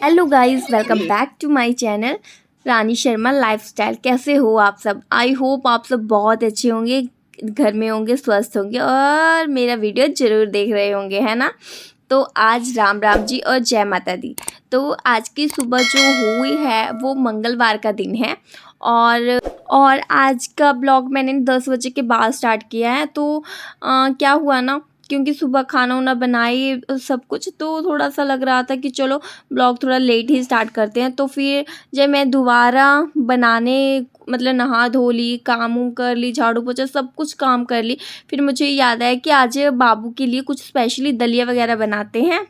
Hello guys, welcome back to my channel Rani Sharma lifestyle. कैसे हो आप सब? आई होप आप सब बहुत अच्छे होंगे, घर में होंगे, स्वस्थ होंगे और मेरा वीडियो ज़रूर देख रहे होंगे, है ना। तो आज राम राम जी और जय माता दी। तो आज की सुबह जो हुई है वो मंगलवार का दिन है और आज का ब्लॉग मैंने 10 बजे के बाद स्टार्ट किया है। तो क्या हुआ ना, क्योंकि सुबह खाना वाना बनाई सब कुछ, तो थोड़ा सा लग रहा था कि चलो ब्लॉग थोड़ा लेट ही स्टार्ट करते हैं। तो फिर जब मैं दोबारा बनाने मतलब नहा धो ली, काम उम कर ली, झाड़ू पोछा सब कुछ काम कर ली, फिर मुझे याद आया कि आज बाबू के लिए कुछ स्पेशली दलिया वगैरह बनाते हैं।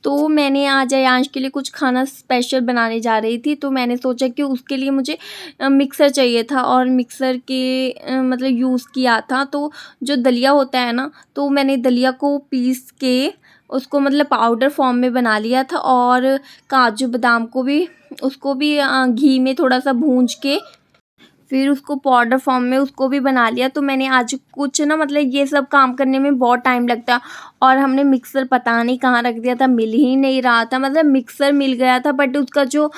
तो मैंने आज अयांश के लिए कुछ खाना स्पेशल बनाने जा रही थी। तो मैंने सोचा कि उसके लिए मुझे मिक्सर चाहिए था और मिक्सर के मतलब यूज़ किया था। तो जो दलिया होता है ना, तो मैंने दलिया को पीस के उसको मतलब पाउडर फॉर्म में बना लिया था और काजू बादाम को भी उसको भी घी में थोड़ा सा भूंज के फिर उसको पाउडर फॉर्म में उसको भी बना लिया। तो मैंने आज कुछ ना मतलब ये सब काम करने में बहुत टाइम लगता है और हमने मिक्सर पता नहीं कहाँ रख दिया था, मिल ही नहीं रहा था। मतलब मिक्सर मिल गया था बट उसका जो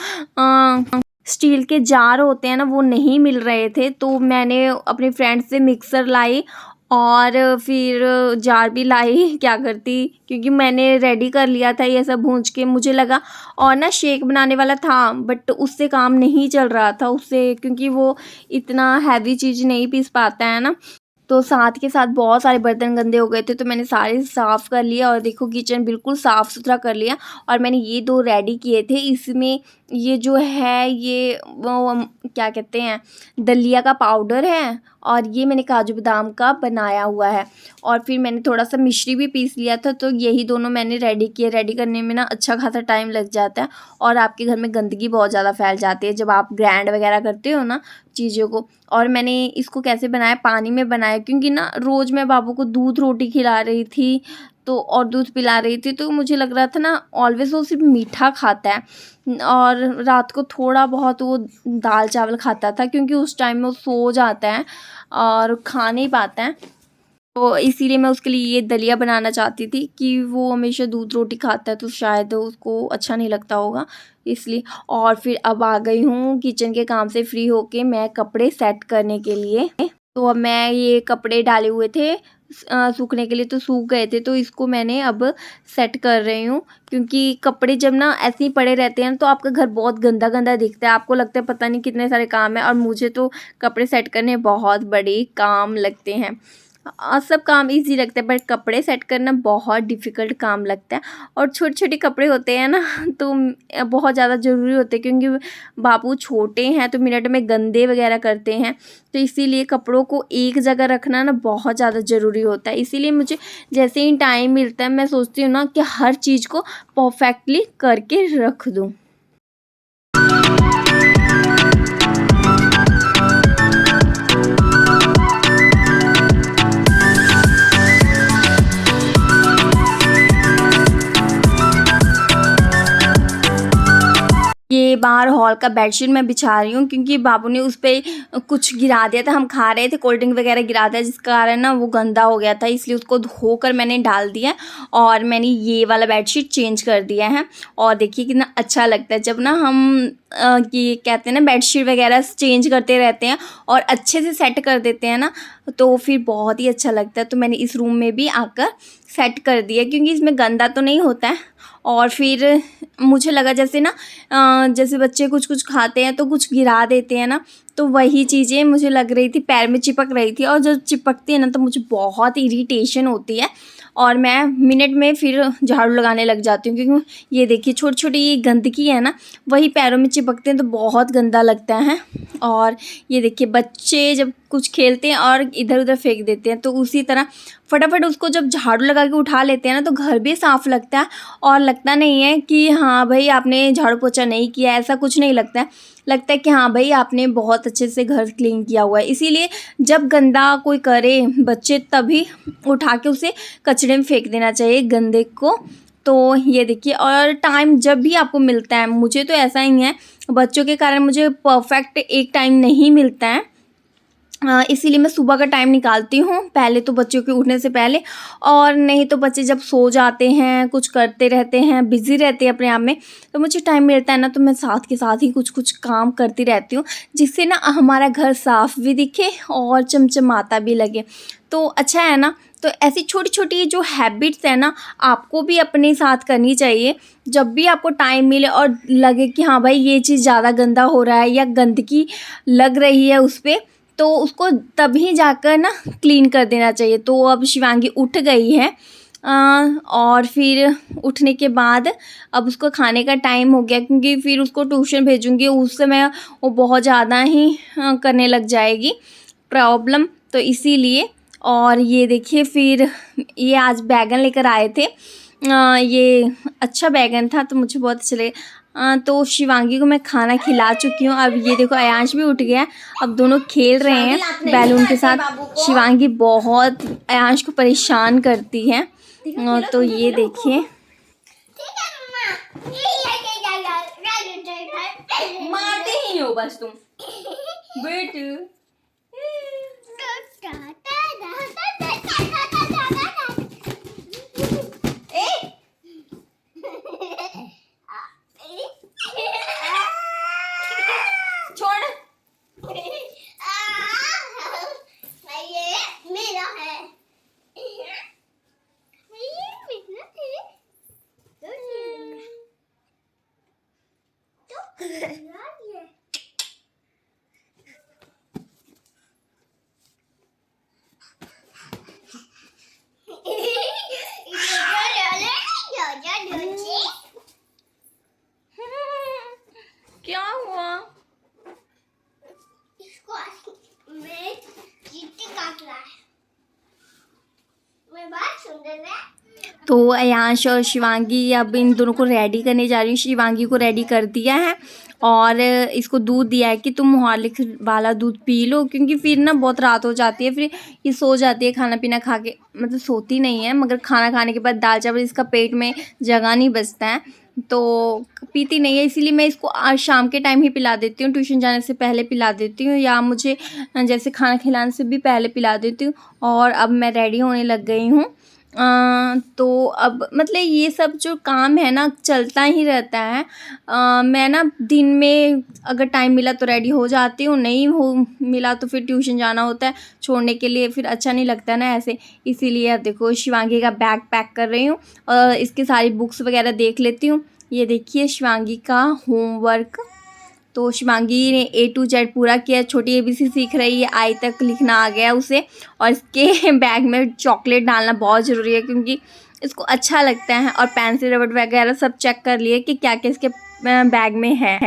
स्टील के जार होते हैं ना वो नहीं मिल रहे थे। तो मैंने अपने फ्रेंड से मिक्सर लाई और फिर जार भी लाई। क्या करती, क्योंकि मैंने रेडी कर लिया था ये सब भूंज के, मुझे लगा और ना शेक बनाने वाला था बट उससे काम नहीं चल रहा था उससे, क्योंकि वो इतना हैवी चीज़ नहीं पीस पाता है ना। तो साथ के साथ बहुत सारे बर्तन गंदे हो गए थे, तो मैंने सारे साफ़ कर लिया और देखो किचन बिल्कुल साफ़ सुथरा कर लिया। और मैंने ये 2 रेडी किए थे। इसमें ये जो है ये वो क्या कहते हैं, दलिया का पाउडर है और ये मैंने काजू बादाम का बनाया हुआ है। और फिर मैंने थोड़ा सा मिश्री भी पीस लिया था। तो यही दोनों मैंने रेडी किए। रेडी करने में ना अच्छा खासा टाइम लग जाता है और आपके घर में गंदगी बहुत ज़्यादा फैल जाती है जब आप ग्राइंड वगैरह करते हो ना चीज़ों को। और मैंने इसको कैसे बनाया, पानी में बनाया, क्योंकि ना रोज़ मैं बाबू को दूध रोटी खिला रही थी तो और दूध पिला रही थी। तो मुझे लग रहा था ना ऑलवेज़ वो सिर्फ मीठा खाता है और रात को थोड़ा बहुत वो दाल चावल खाता था, क्योंकि उस टाइम में वो सो जाता है और खा नहीं पाता है। तो इसीलिए मैं उसके लिए ये दलिया बनाना चाहती थी कि वो हमेशा दूध रोटी खाता है तो शायद उसको अच्छा नहीं लगता होगा, इसलिए। और फिर अब आ गई हूँ किचन के काम से फ्री होके मैं कपड़े सेट करने के लिए। तो अब मैं ये कपड़े डाले हुए थे सूखने के लिए, तो सूख गए थे, तो इसको मैंने अब सेट कर रही हूँ। क्योंकि कपड़े जब ना ऐसे ही पड़े रहते हैं तो आपका घर बहुत गंदा गंदा दिखता है, आपको लगता है पता नहीं कितने सारे काम है। और मुझे तो कपड़े सेट करने बहुत बड़े काम लगते हैं। सब काम इजी लगता है बट कपड़े सेट करना बहुत डिफ़िकल्ट काम लगता है। और छोटे छोटे कपड़े होते हैं ना तो बहुत ज़्यादा ज़रूरी होते हैं, क्योंकि बाबू छोटे हैं तो मिनट में गंदे वगैरह करते हैं। तो इसीलिए कपड़ों को एक जगह रखना ना बहुत ज़्यादा ज़रूरी होता है। इसीलिए मुझे जैसे ही टाइम मिलता है मैं सोचती हूँ ना कि हर चीज़ को परफेक्टली करके रख दूँ। ये बाहर हॉल का बेडशीट मैं बिछा रही हूँ, क्योंकि बाबू ने उस पे कुछ गिरा दिया था। हम खा रहे थे, कोल्ड ड्रिंक वगैरह गिरा दिया, जिस कारण ना वो गंदा हो गया था, इसलिए उसको धोकर मैंने डाल दिया और मैंने ये वाला बेडशीट चेंज कर दिया है। और देखिए कितना अच्छा लगता है जब ना हम ये कहते हैं ना बेडशीट वगैरह चेंज करते रहते हैं और अच्छे से सेट कर देते हैं ना, तो फिर बहुत ही अच्छा लगता है। तो मैंने इस रूम में भी आकर सेट कर दिया, क्योंकि इसमें गंदा तो नहीं होता है। और फिर मुझे लगा जैसे ना जैसे बच्चे कुछ कुछ खाते हैं तो कुछ गिरा देते हैं ना, तो वही चीज़ें मुझे लग रही थी, पैर में चिपक रही थी। और जब चिपकती है ना तो मुझे बहुत इरिटेशन होती है और मैं मिनट में फिर झाड़ू लगाने लग जाती हूँ। क्योंकि ये देखिए छोटी छोटी ये गंदगी है ना, वही पैरों में चिपकते हैं तो बहुत गंदा लगता है। और ये देखिए बच्चे जब कुछ खेलते हैं और इधर उधर फेंक देते हैं, तो उसी तरह फटाफट उसको जब झाड़ू लगा के उठा लेते हैं ना तो घर भी साफ़ लगता है और लगता नहीं है कि हाँ भाई आपने झाड़ू पोछा नहीं किया, ऐसा कुछ नहीं लगता है। लगता है कि हाँ भाई आपने बहुत अच्छे से घर क्लीन किया हुआ है। इसीलिए जब गंदा कोई करे बच्चे तभी उठा के उसे कचरे में फेंक देना चाहिए गंदे को। तो ये देखिए, और टाइम जब भी आपको मिलता है, मुझे तो ऐसा ही है, बच्चों के कारण मुझे परफेक्ट एक टाइम नहीं मिलता है। इसीलिए मैं सुबह का टाइम निकालती हूँ, पहले तो बच्चों के उठने से पहले, और नहीं तो बच्चे जब सो जाते हैं, कुछ करते रहते हैं, बिज़ी रहते हैं अपने आप में, तो मुझे टाइम मिलता है ना तो मैं साथ के साथ ही कुछ कुछ काम करती रहती हूँ, जिससे ना हमारा घर साफ़ भी दिखे और चमचमाता भी लगे, तो अच्छा है ना। तो ऐसी छोटी छोटी जो हैबिट्स है ना, आपको भी अपने साथ करनी चाहिए। जब भी आपको टाइम मिले और लगे कि हाँ भाई ये चीज़ ज़्यादा गंदा हो रहा है या गंदगी लग रही है उस पर, तो उसको तभी जाकर ना क्लीन कर देना चाहिए। तो अब शिवांगी उठ गई है, और फिर उठने के बाद अब उसको खाने का टाइम हो गया, क्योंकि फिर उसको ट्यूशन भेजूँगी, उस समय वो बहुत ज़्यादा ही करने लग जाएगी प्रॉब्लम, तो इसीलिए। और ये देखिए फिर ये आज बैगन लेकर आए थे, ये अच्छा बैगन था तो मुझे बहुत अच्छा लगे। तो शिवांगी को मैं खाना खिला चुकी हूँ। अब ये देखो अयांश भी उठ गया है, अब दोनों खेल रहे हैं बैलून के साथ। शिवांगी बहुत अयांश को परेशान करती है, तो ये देखिए। मारते ही हो बस तुम बेटे। क्या हुआ? इसको मैं चींटी काट रहा है। मैं बात सुन रहा है। तो अयांश और शिवांगी अब इन दोनों को रेडी करने जा रही हूँ। शिवांगी को रेडी कर दिया है और इसको दूध दिया है कि तुम हॉर्लिक्स वाला दूध पी लो, क्योंकि फिर ना बहुत रात हो जाती है, फिर ये सो जाती है खाना पीना खा के, मतलब सोती नहीं है, मगर खाना खाने के बाद दाल चावल इसका पेट में जगह नहीं बचता है तो पीती नहीं है। इसीलिए मैं इसको आज शाम के टाइम ही पिला देती हूँ, ट्यूशन जाने से पहले पिला देती हूँ, या मुझे जैसे खाना खिलाने से भी पहले पिला देती हूँ। और अब मैं रेडी होने लग गई हूँ। तो अब मतलब ये सब जो काम है ना चलता ही रहता है। मैं ना दिन में अगर टाइम मिला तो रेडी हो जाती हूँ, नहीं हो मिला तो फिर ट्यूशन जाना होता है छोड़ने के लिए, फिर अच्छा नहीं लगता ना ऐसे। इसीलिए अब देखो शिवांगी का बैग पैक कर रही हूँ और इसकी सारी बुक्स वगैरह देख लेती हूँ। ये देखिए शिवांगी का होमवर्क। तो शिवांगी ने A to Z पूरा किया, छोटी ABC सीख रही है, आई तक लिखना आ गया उसे। और इसके बैग में चॉकलेट डालना बहुत ज़रूरी है क्योंकि इसको अच्छा लगता है। और पेंसिल रबड़ वगैरह सब चेक कर लिए कि क्या क्या इसके बैग में है।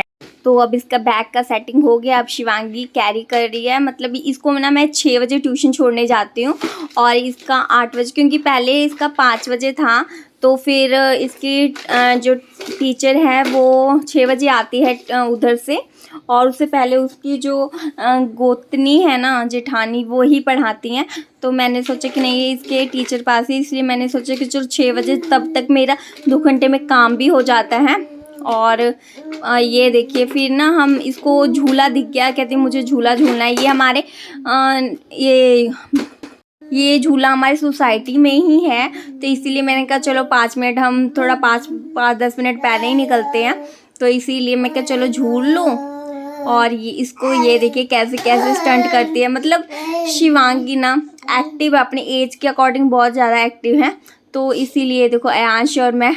तो अब इसका बैग का सेटिंग हो गया, अब शिवांगी कैरी कर रही है। मतलब इसको ना मैं 6 बजे ट्यूशन छोड़ने जाती हूँ और इसका 8 बजे, क्योंकि पहले इसका 5 बजे था, तो फिर इसकी जो टीचर है वो 6 बजे आती है उधर से, और उससे पहले उसकी जो गोतनी है ना जेठानी वो ही पढ़ाती हैं। तो मैंने सोचा कि नहीं इसके टीचर पास ही, इसलिए मैंने सोचा कि चलो 6 बजे तब तक मेरा 2 घंटे में काम भी हो जाता है। और ये देखिए फिर ना हम इसको झूला दिख गया, कहती मुझे झूला झूलना है। ये हमारे ये झूला हमारी सोसाइटी में ही है, तो इसीलिए मैंने कहा चलो 5 मिनट हम थोड़ा 5-10 मिनट पहले ही निकलते हैं, तो इसीलिए मैं कहा चलो झूल लूँ। और ये इसको ये देखिए कैसे कैसे स्टंट करती है। मतलब शिवांगी ना एक्टिव, अपने एज के अकॉर्डिंग बहुत ज़्यादा एक्टिव है, तो इसीलिए देखो अयांश और मैं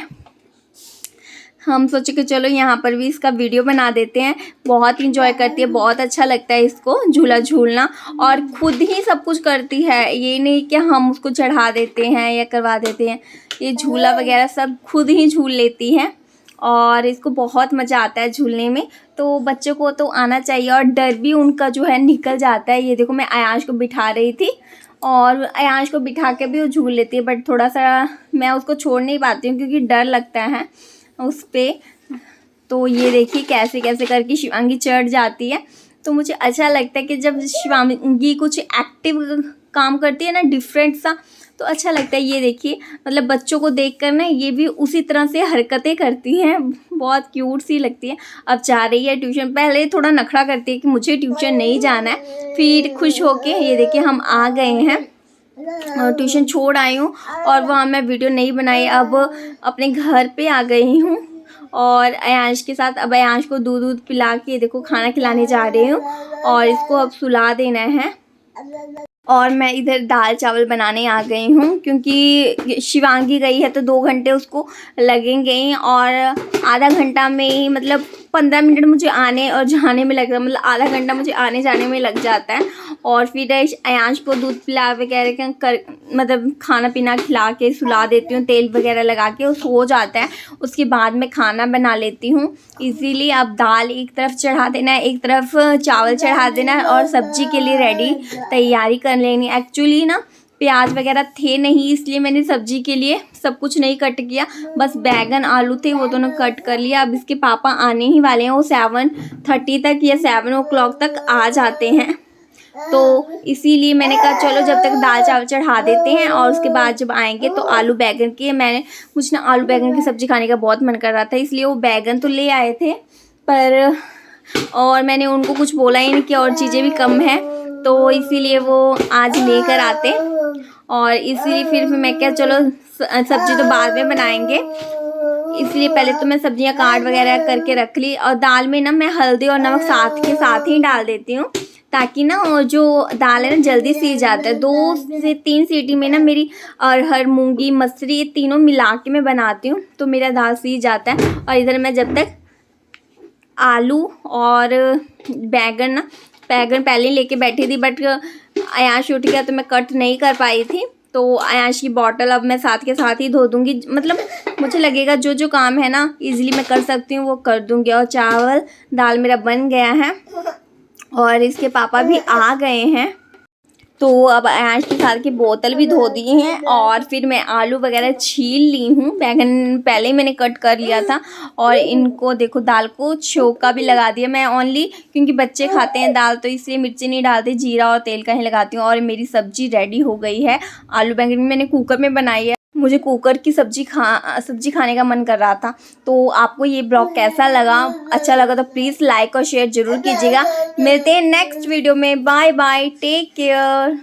हम सोचे कि चलो यहाँ पर भी इसका वीडियो बना देते हैं। बहुत इंजॉय करती है, बहुत अच्छा लगता है इसको झूला झूलना, और खुद ही सब कुछ करती है, ये नहीं कि हम उसको चढ़ा देते हैं या करवा देते हैं। ये झूला वगैरह सब खुद ही झूल लेती है और इसको बहुत मज़ा आता है झूलने में। तो बच्चों को तो आना चाहिए और डर भी उनका जो है निकल जाता है। ये देखो मैं अयांश को बिठा रही थी और अयांश को बिठा के भी वो झूल लेती है, बट थोड़ा सा मैं उसको छोड़ नहीं पाती हूँ क्योंकि डर लगता है उस पर। तो ये देखिए कैसे कैसे करके शिवांगी चढ़ जाती है। तो मुझे अच्छा लगता है कि जब शिवांगी कुछ एक्टिव काम करती है ना, डिफरेंट सा, तो अच्छा लगता है। ये देखिए मतलब बच्चों को देख कर ना ये भी उसी तरह से हरकतें करती हैं, बहुत क्यूट सी लगती है। अब जा रही है ट्यूशन। पहले थोड़ा नखरा करती है कि मुझे ट्यूशन नहीं जाना है, फिर खुश होके ये देखिए हम आ गए हैं और ट्यूशन छोड़ आई हूँ और वहाँ मैं वीडियो नहीं बनाई। अब अपने घर पे आ गई हूँ और अयांश के साथ अब अयांश को दूध पिला के देखो खाना खिलाने जा रही हूँ और इसको अब सुला देना है। और मैं इधर दाल चावल बनाने आ गई हूँ क्योंकि शिवांगी गई है तो 2 घंटे उसको लगेंगे और आधा घंटा में ही मतलब 15 मिनट मुझे आने और जाने में लग रहा है, मतलब आधा घंटा मुझे आने जाने में लग जाता है। और फिर अयांश को दूध पिला वगैरह कर मतलब खाना पीना खिला के सुला देती हूँ, तेल वगैरह लगा के वो सो जाता है। उसके बाद मैं खाना बना लेती हूँ। इजीली अब दाल एक तरफ चढ़ा देना है, एक तरफ चावल चढ़ा देना है और सब्जी के लिए रेडी तैयारी कर लेनी। एक्चुअली ना प्याज वगैरह थे नहीं, इसलिए मैंने सब्जी के लिए सब कुछ नहीं कट किया, बस बैगन आलू थे वो दोनों कट कर लिया। अब इसके पापा आने ही वाले हैं, वो 7:30 तक या 7 o'clock तक आ जाते हैं, तो इसीलिए मैंने कहा चलो जब तक दाल चावल चढ़ा देते हैं और उसके बाद जब आएंगे तो आलू बैगन के मुझे ना आलू बैगन की सब्ज़ी खाने का बहुत मन कर रहा था, इसलिए वो बैगन तो ले आए थे पर और मैंने उनको कुछ बोला ही नहीं कि और चीज़ें भी कम है, तो इसीलिए वो आज लेकर आते और इसीलिए फिर मैं क्या चलो सब्ज़ी तो बाद में बनाएंगे, इसलिए पहले तो मैं सब्जियां काट वगैरह करके रख ली। और दाल में ना मैं हल्दी और नमक साथ के साथ ही डाल देती हूँ ताकि ना जो दाल है ना जल्दी सीज जाता है। 2 से 3 सीटी में ना मेरी अरहर मूंगी मसूरी ये तीनों मिला के मैं बनाती हूँ तो मेरा दाल सीज जाता है। और इधर मैं जब तक आलू और बैगन पहले ही लेके बैठी थी, बट अयांश उठ गया तो मैं कट नहीं कर पाई थी, तो अयांश की बॉटल अब मैं साथ के साथ ही धो दूँगी। मतलब मुझे लगेगा जो काम है ना इजीली मैं कर सकती हूँ वो कर दूँगी। और चावल दाल मेरा बन गया है और इसके पापा भी आ गए हैं, तो अब अयांश के साथ की बोतल भी धो दी है और फिर मैं आलू वगैरह छील ली हूँ। बैगन पहले ही मैंने कट कर लिया था और इनको देखो दाल को छौंका भी लगा दिया मैं, ओनली क्योंकि बच्चे खाते हैं दाल तो इसलिए मिर्ची नहीं डालती, जीरा और तेल का ही लगाती हूँ। और मेरी सब्जी रेडी हो गई है। आलू बैंगन मैंने कुकर में बनाई है, मुझे कुकर की सब्जी खाने का मन कर रहा था। तो आपको ये ब्लॉग कैसा लगा? अच्छा लगा तो प्लीज़ लाइक और शेयर ज़रूर कीजिएगा। मिलते हैं नेक्स्ट वीडियो में। Bye bye, take care.